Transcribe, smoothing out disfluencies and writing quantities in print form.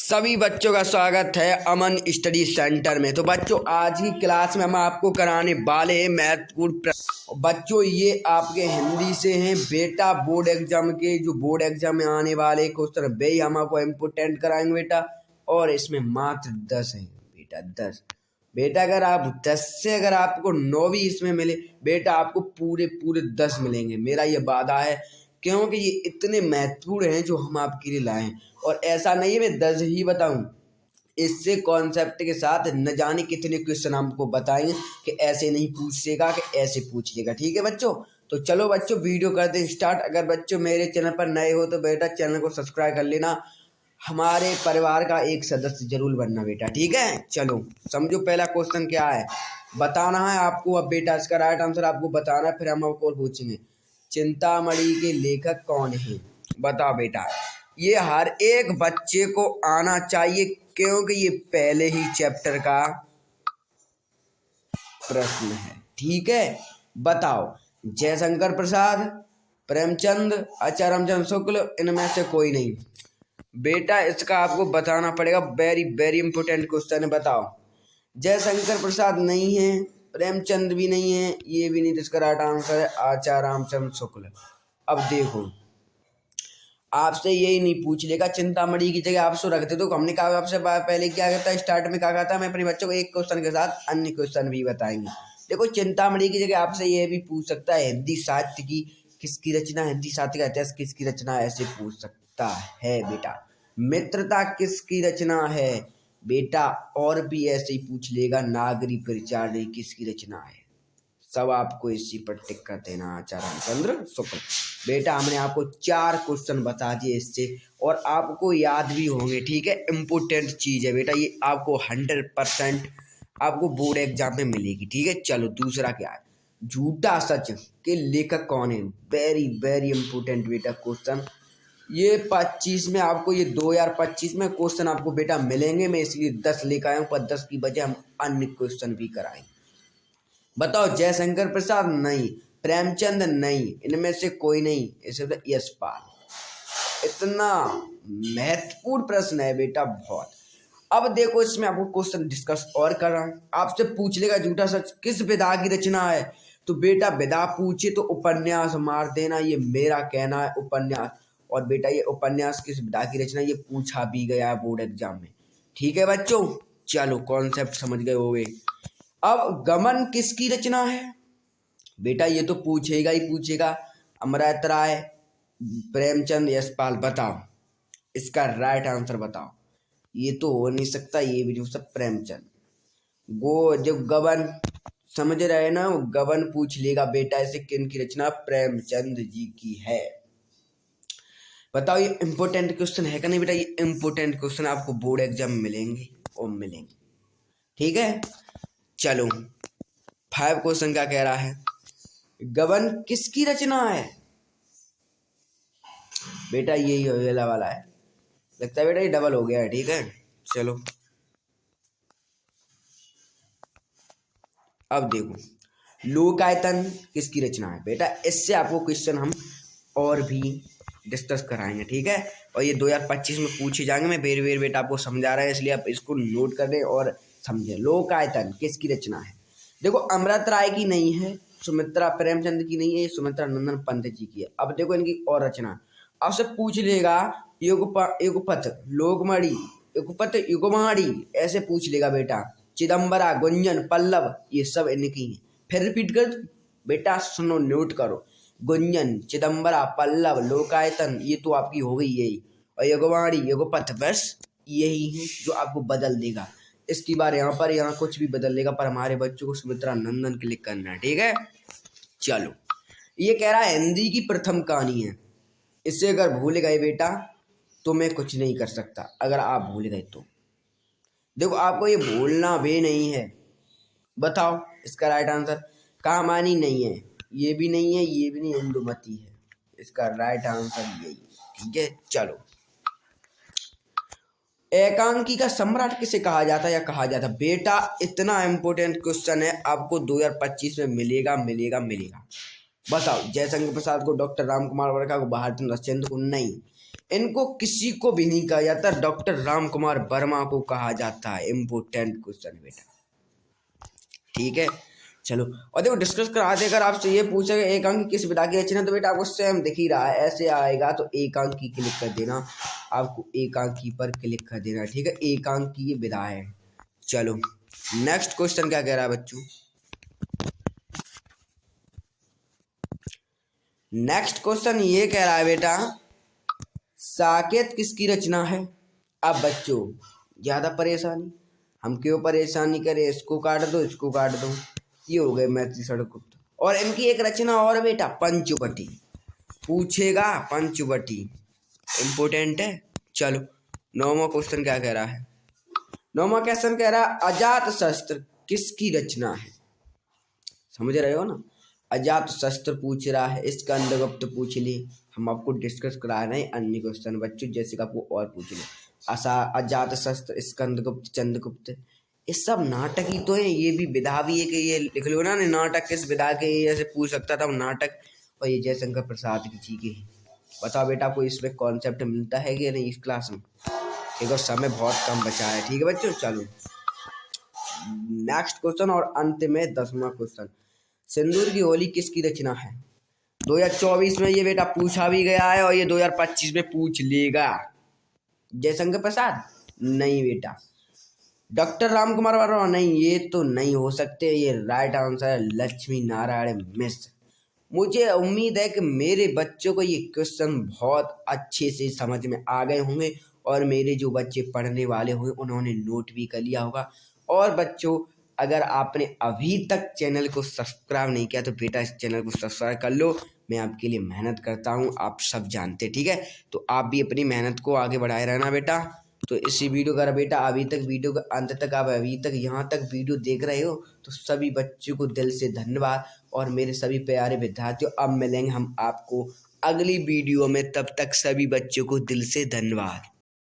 सभी बच्चों का स्वागत है अमन स्टडी सेंटर में। तो बच्चों आज की क्लास में हम आपको कराने वाले हैं महत्वपूर्ण बच्चों ये आपके हिंदी से हैं बेटा। बोर्ड एग्जाम के जो बोर्ड एग्जाम में आने वाले क्वेश्चन वे हम आपको इम्पोर्टेंट कराएंगे बेटा। और इसमें मात्र 10 है बेटा, 10 बेटा। अगर आप 10 से अगर आपको 9 भी इसमें मिले बेटा, आपको पूरे 10 मिलेंगे, मेरा ये वादा है। क्योंकि ये इतने महत्वपूर्ण हैं जो हम आपके लिए लाए हैं। और ऐसा नहीं है मैं 10 ही बताऊं, इससे कॉन्सेप्ट के साथ न जाने कितने क्वेश्चन हमको बताएंगे कि ऐसे नहीं पूछेगा कि ऐसे पूछिएगा। ठीक है बच्चों, तो चलो बच्चों वीडियो करते हैं स्टार्ट। अगर बच्चों मेरे चैनल पर नए हो तो बेटा चैनल को सब्सक्राइब कर लेना, हमारे परिवार का एक सदस्य जरूर बनना बेटा। ठीक है, चलो समझो पहला क्वेश्चन क्या है, बताना है आपको। अब बेटा इसका राइट आंसर आपको बताना है, फिर हम आपको पूछेंगे चिंतामणि के लेखक कौन है। बताओ बेटा, ये हर एक बच्चे को आना चाहिए क्योंकि ये पहले ही चैप्टर का प्रश्न है। ठीक है, बताओ जयशंकर प्रसाद, प्रेमचंद, आचार्य रामचंद्र शुक्ल, इनमें से कोई नहीं। बेटा इसका आपको बताना पड़ेगा, वेरी वेरी इंपॉर्टेंट क्वेश्चन है। बताओ जयशंकर प्रसाद नहीं है, प्रेमचंद भी नहीं है, ये भी नहीं, तो इसका राइट आंसर है आचार्य रामचंद्र शुक्ल। अब देखो आपसे यही नहीं पूछ लेगा, चिंतामणि की जगह आपसे रखते तो हमने कहा आपसे पहले क्या कहता है, स्टार्ट में क्या कहता है, मैं अपने बच्चों को एक क्वेश्चन के साथ अन्य क्वेश्चन भी बताएंगे। देखो चिंतामणि की जगह आपसे ये भी पूछ सकता है हिंदी साहित्य की किसकी रचना, हिंदी साहित्य का इतिहास किसकी रचना, ऐसे पूछ सकता है बेटा। मित्रता किसकी रचना है बेटा, और भी ऐसे ही पूछ लेगा नागरिक परिचार किसकी रचना है। सब आपको इसी पर टिक कर देना, आचार्य रामचंद्र शुक्ल। बेटा हमने आपको 4 क्वेश्चन बता दिए इससे, और आपको याद भी होंगे। ठीक है, इम्पोर्टेंट चीज़ है बेटा, ये आपको 100% आपको बोर्ड एग्जाम में मिलेगी। ठीक है, चलो दूसरा क्या है, झूठा सच के लेखक कौन है। वेरी वेरी इंपॉर्टेंट बेटा क्वेश्चन। ये 25 में आपको, ये 2025 में क्वेश्चन आपको बेटा मिलेंगे, मैं इसलिए 10 लेकर आया हूँ, पर 10 की बजाय हम अन्य क्वेश्चन भी कराएंगे। बताओ जयशंकर प्रसाद नहीं, प्रेमचंद नहीं, इनमें से कोई नहीं, इसे तो यशपाल। इतना महत्वपूर्ण प्रश्न है बेटा बहुत। अब देखो इसमें आपको क्वेश्चन डिस्कस और कर रहा हूं, आपसे पूछ लेगा झूठा सच किस विधा की रचना है। तो बेटा विधा पूछे तो उपन्यास मार देना, ये मेरा कहना है, उपन्यास। और बेटा ये उपन्यास किस विधा की रचना, ये पूछा भी गया है बोर्ड एग्जाम में। ठीक है बच्चों, चलो कॉन्सेप्ट समझ गए होंगे। अब गमन किसकी रचना है बेटा, ये तो पूछेगा ही पूछेगा, अमृत राय, प्रेमचंद, यशपाल। बताओ इसका राइट आंसर बताओ। ये तो हो नहीं सकता, ये भी जो सब प्रेमचंद। वो जब गबन समझ रहे ना, वो गबन पूछ लेगा बेटा, ऐसे किन की रचना, प्रेमचंद जी की है। बताओ ये इंपॉर्टेंट क्वेश्चन है कि नहीं बेटा, ये इंपॉर्टेंट क्वेश्चन आपको बोर्ड एग्जाम में मिलेंगे और मिलेंगे। ठीक है, चलो 5 क्वेश्चन क्या कह रहा है, गबन किसकी रचना है बेटा, यही होने वाला है, लगता है बेटा ये डबल हो गया है। ठीक है, चलो अब देखो लोकायतन किसकी रचना है बेटा, इससे आपको क्वेश्चन हम और भी डिस्कस कराएंगे। ठीक है, और ये 2025 में पूछे जाएंगे, मैं बेर बेर बेटा आपको समझा रहा है, इसलिए आप इसको नोट कर दें और समझें। लोकायतन किसकी रचना है, देखो अमृत राय की नहीं है, सुमित्रा प्रेमचंद की नहीं है, ये सुमित्रा नंदन पंत जी की है। अब देखो इनकी और रचना आपसे पूछ लेगा, युगपथ, लोकमणि, युगपथ, युगमाणी, ऐसे पूछ लेगा बेटा। चिदम्बरा, गुंजन, पल्लव, ये सब इनकी हैं। फिर रिपीट कर बेटा, सुनो नोट करो, गुंजन, चिदम्बरा, पल्लव, लोकायतन, ये तो आपकी हो गई यही, और युगवाणी, युगपथ, बस यही है जो आपको बदल देगा। इसकी बार यहाँ पर यहाँ कुछ भी बदल देगा, पर हमारे बच्चों को सुमित्रा नंदन क्लिक करना है। ठीक है, चलो ये कह रहा है हिंदी की प्रथम कहानी है, इससे अगर भूल गए बेटा तो मैं कुछ नहीं कर सकता। अगर आप भूल गए तो देखो आपको ये भूलना भी नहीं है। बताओ इसका राइट आंसर, कहामानी नहीं है, ये भी नहीं है, ये भी नहीं, इंदुमती है, इसका राइट आंसर यही। ठीक है, चलो एकांकी का सम्राट किसे कहा जाता है या कहा जाता है बेटा, इतना इंपॉर्टेंट क्वेश्चन है, आपको 2025 में मिलेगा मिलेगा मिलेगा। बताओ जयशंकर प्रसाद को, डॉक्टर राम कुमार वर्मा को, भारत रविचंद्र को नहीं, इनको किसी को भी नहीं कहा जाता, डॉक्टर राम कुमार वर्मा को कहा जाता है। इम्पोर्टेंट क्वेश्चन बेटा, ठीक है। चलो और देखो डिस्कस करा दे, अगर आपसे ये पूछेगा एक अंक किस विधा की रचना, तो बेटा आपको सेम दिख ही रहा है, ऐसे आएगा तो एक अंक की क्लिक कर देना, आपको एक अंक की पर क्लिक कर देना, ठीक है। एक अंक की ये विधा है। चलो नेक्स्ट क्वेश्चन क्या कह रहा है बच्चों, नेक्स्ट क्वेश्चन ये कह रहा है बेटा साकेत किसकी रचना है। अब बच्चों ज्यादा परेशानी, हम क्यों परेशानी करें, इसको काट दो इसको काट दो, ये हो गए मैथिली षट्कगुप्त। और इनकी एक रचना और बेटा पंचवटी, पूछेगा पंचवटी, इंपोर्टेंट है। चलो नौवां क्वेश्चन क्या कह रहा है, नौवां क्वेश्चन कह रहा है अजात शस्त्र किसकी रचना है। समझ रहे हो ना, अजात शस्त्र पूछ रहा है, स्कंदगुप्त पूछ ली, हम आपको डिस्कस करा रहे हैं अन्य क्वेश्चन बच्चों, जैसे कि आपको और पूछ ले अजात शस्त्र, स्कंदगुप्त, चंद्रगुप्त, ये सब नाटक ही तो है। ये भी विधा भी है कि ये लिख लो ना, नाटक किस विधा के, जैसे पूछ सकता था नाटक, और ये जयशंकर प्रसाद की चीजें। बताओ बेटा आपको इसमें कॉन्सेप्ट मिलता है कि नहीं इस क्लास में, देखो समय बहुत कम बचा है, ठीक है बच्चों। चलो नेक्स्ट क्वेश्चन और अंत में 10वां क्वेश्चन, सिंदूर की होली किसकी रचना है। 2024 में ये बेटा पूछा भी गया है और ये 2025 में पूछ लेगा। जयशंकर प्रसाद नहीं बेटा, डॉक्टर राम कुमार वर्मा नहीं, ये तो नहीं हो सकते, ये राइट आंसर है लक्ष्मी नारायण मिश्र। मुझे उम्मीद है कि मेरे बच्चों को ये क्वेश्चन बहुत अच्छे से समझ में आ गए होंगे और मेरे जो बच्चे पढ़ने वाले होंगे उन्होंने नोट भी कर लिया होगा। और बच्चों अगर आपने अभी तक चैनल को सब्सक्राइब नहीं किया तो बेटा इस चैनल को सब्सक्राइब कर लो, मैं आपके लिए मेहनत करता हूँ, आप सब जानते, ठीक है। तो आप भी अपनी मेहनत को आगे बढ़ाए रहना बेटा। तो इसी वीडियो का बेटा अभी तक वीडियो के अंत तक आप अभी तक यहाँ तक वीडियो देख रहे हो तो सभी बच्चों को दिल से धन्यवाद। और मेरे सभी प्यारे विद्यार्थियों अब मिलेंगे हम आपको अगली वीडियो में, तब तक सभी बच्चों को दिल से धन्यवाद।